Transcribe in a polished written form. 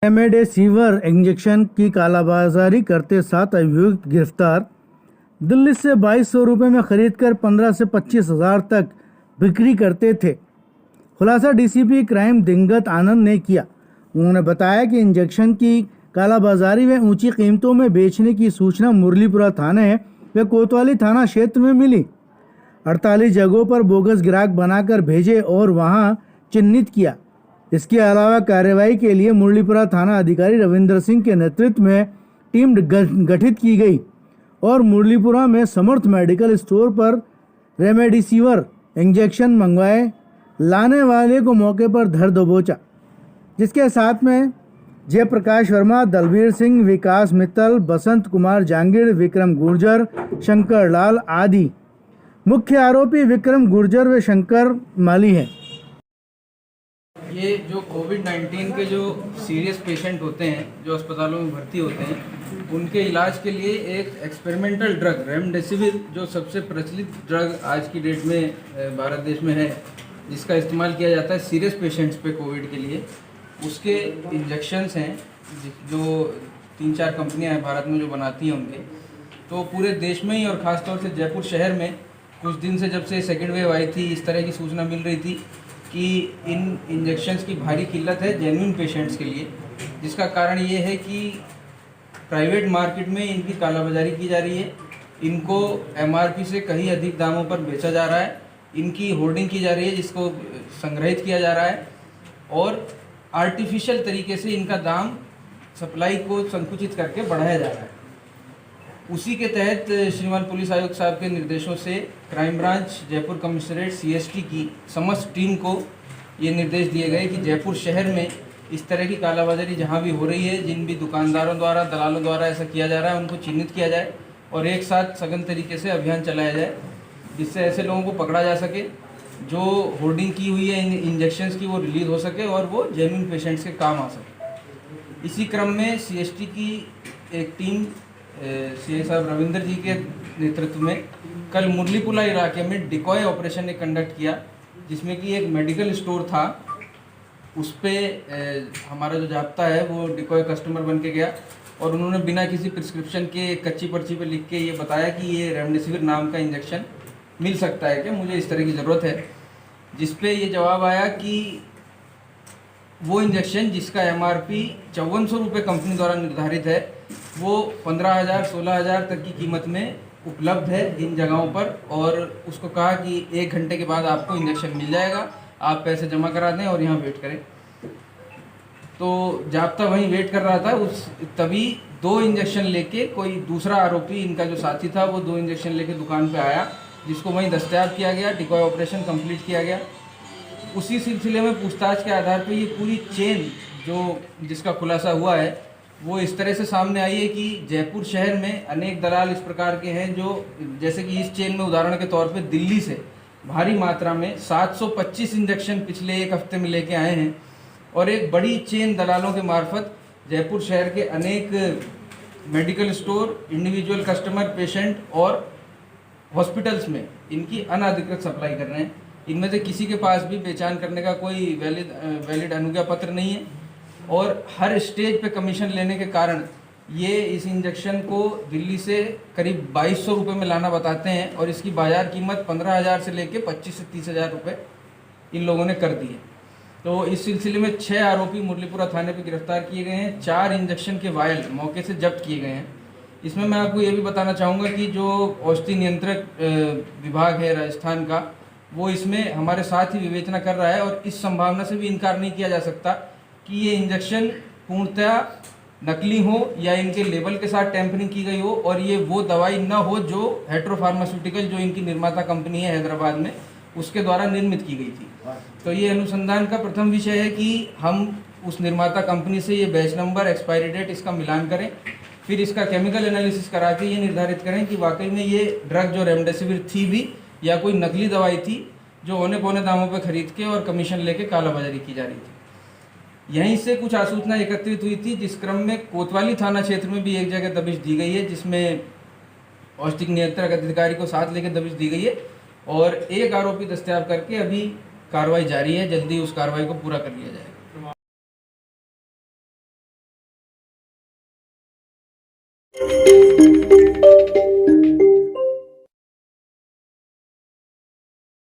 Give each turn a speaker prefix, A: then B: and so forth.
A: Remdesivir injection की कालाबाजारी करते 7 अभियुक्त गिरफ्तार। दिल्ली से 2200 रुपये में खरीदकर 15 से 25,000 तक बिक्री करते थे। खुलासा डीसीपी क्राइम दिंगत आनंद ने किया। उन्होंने बताया कि इंजेक्शन की कालाबाजारी व ऊंची कीमतों में बेचने की सूचना मुरलीपुरा थाने व कोतवाली थाना क्षेत्र में मिली। 48 जगहों पर बोगस ग्राहक बनाकर भेजे और वहां चिन्हित किया। इसके अलावा कार्रवाई के लिए मुरलीपुरा थाना अधिकारी रविंद्र सिंह के नेतृत्व में टीम गठित की गई और मुरलीपुरा में समर्थ मेडिकल स्टोर पर रेमडेसिविर इंजेक्शन मंगवाए लाने वाले को मौके पर धर दबोचा, जिसके साथ में जयप्रकाश वर्मा, दलबीर सिंह, विकास मित्तल, बसंत कुमार जांगीड़, विक्रम गुर्जर, शंकर लाल आदि। मुख्य आरोपी विक्रम गुर्जर व शंकर माली हैं।
B: ये जो कोविड-19 के जो सीरियस पेशेंट होते हैं, जो अस्पतालों में भर्ती होते हैं, उनके इलाज के लिए एक एक्सपेरिमेंटल ड्रग रेमडेसिविर, जो सबसे प्रचलित ड्रग आज की डेट में भारत देश में है, जिसका इस्तेमाल किया जाता है सीरियस पेशेंट्स पे कोविड के लिए, उसके इंजेक्शन्स हैं जो 3-4 कंपनियां हैं भारत में जो बनाती हैं उनके। तो पूरे देश में ही और ख़ासतौर से जयपुर शहर में कुछ दिन से, जब से सेकेंड वेव आई थी, इस तरह की सूचना मिल रही थी कि इन इंजेक्शन्स की भारी किल्लत है जेन्युइन पेशेंट्स के लिए, जिसका कारण ये है कि प्राइवेट मार्केट में इनकी कालाबाजारी की जा रही है। इनको एमआरपी से कहीं अधिक दामों पर बेचा जा रहा है, इनकी होर्डिंग की जा रही है जिसको संग्रहित किया जा रहा है, और आर्टिफिशियल तरीके से इनका दाम सप्लाई को संकुचित करके बढ़ाया जा रहा है। उसी के तहत श्रीमान पुलिस आयुक्त साहब के निर्देशों से crime branch Jaipur commissionerate CST की समस्त टीम को ये निर्देश दिए गए कि जयपुर शहर में इस तरह की कालाबाजारी जहाँ भी हो रही है, जिन भी दुकानदारों द्वारा, दलालों द्वारा ऐसा किया जा रहा है, उनको चिन्हित किया जाए और एक साथ सघन तरीके से अभियान चलाया जाए, जिससे ऐसे लोगों को पकड़ा जा सके, जो होर्डिंग की हुई है इन इंजेक्शन्स की वो रिलीज़ हो सके और वो जेन्युइन पेशेंट्स के काम आ सके। इसी क्रम में सीएसटी की एक टीम सीए साहब रविंद्र जी के नेतृत्व में कल मुरलीपुरा इलाके में डिकॉय ऑपरेशन ने कंडक्ट किया, जिसमें कि एक मेडिकल स्टोर था, उस पर हमारा जो जाब्ता है वो डिकॉय कस्टमर बन के गया और उन्होंने बिना किसी प्रिस्क्रिप्शन के कच्ची पर्ची पे लिख के ये बताया कि ये रेमडेसिविर नाम का इंजेक्शन मिल सकता है क्या, मुझे इस तरह की ज़रूरत है। जिस पे ये जवाब आया कि वो इंजेक्शन जिसका एमआरपी 5400 रुपये कंपनी द्वारा निर्धारित है, वो 15,000 16,000 तक की कीमत में उपलब्ध है इन जगहों पर, और उसको कहा कि 1 घंटे के बाद आपको इंजेक्शन मिल जाएगा, आप पैसे जमा करा दें और यहाँ वेट करें। तो जाब्ता वहीं वेट कर रहा था, तभी 2 इंजेक्शन लेके कोई दूसरा आरोपी, इनका जो साथी था, वो 2 इंजेक्शन लेके दुकान पे आया, जिसको वहीं दस्तयाब किया गया, डिकॉय ऑपरेशन कंप्लीट किया गया। उसी सिलसिले में पूछताछ के आधार पर ये पूरी चेन जिसका खुलासा हुआ है वो इस तरह से सामने आई है कि जयपुर शहर में अनेक दलाल इस प्रकार के हैं जो, जैसे कि इस चेन में उदाहरण के तौर पे दिल्ली से भारी मात्रा में 725 इंजेक्शन पिछले 1 हफ्ते में लेके आए हैं, और एक बड़ी चेन दलालों के मार्फत जयपुर शहर के अनेक medical store, individual customer, patient और हॉस्पिटल्स में इनकी अनाधिकृत सप्लाई कर रहे हैं। इनमें से किसी के पास भी पहचान करने का कोई वैलिड अनुज्ञा पत्र नहीं है, और हर स्टेज पे कमीशन लेने के कारण ये इस इंजेक्शन को दिल्ली से करीब 2200 रुपये में लाना बताते हैं, और इसकी बाज़ार कीमत 15,000 से लेके 25 से 30,000 रुपये इन लोगों ने कर दी है। तो इस सिलसिले में 6 आरोपी मुरलीपुरा थाने पे गिरफ्तार किए गए हैं। 4 इंजेक्शन के वायल मौके से जब्त किए गए हैं। इसमें मैं आपको ये भी बताना चाहूँगा कि जो औषधि नियंत्रक विभाग है राजस्थान का, वो इसमें हमारे साथ ही विवेचना कर रहा है, और इस संभावना से भी इनकार नहीं किया जा सकता कि ये इंजेक्शन पूर्णतः नकली हो या इनके लेबल के साथ टेम्परिंग की गई हो, और ये वो दवाई न हो जो हेट्रो फार्मास्यूटिकल, जो इनकी निर्माता कंपनी है हैदराबाद में, उसके द्वारा निर्मित की गई थी। तो ये अनुसंधान का प्रथम विषय है कि हम उस निर्माता कंपनी से ये बैच नंबर, एक्सपायरी डेट, इसका मिलान करें, फिर इसका केमिकल एनालिसिस करा के ये निर्धारित करें कि वाकई में ये ड्रग जो रेमडेसिविर थी भी या कोई नकली दवाई थी जो औने पौने दामों पर खरीद के और कमीशन लेके कालाबाजारी की जा रही थी। यहीं से कुछ आसूचना एकत्रित हुई थी, जिस क्रम में कोतवाली थाना क्षेत्र में भी एक जगह दबिश दी गई है, जिसमें औषधि नियंत्रक अधिकारी को साथ लेकर दबिश दी गई है, और एक आरोपी दस्तयाब करके अभी कार्रवाई जारी है। जल्दी उस कार्रवाई को पूरा कर लिया जाएगा। है।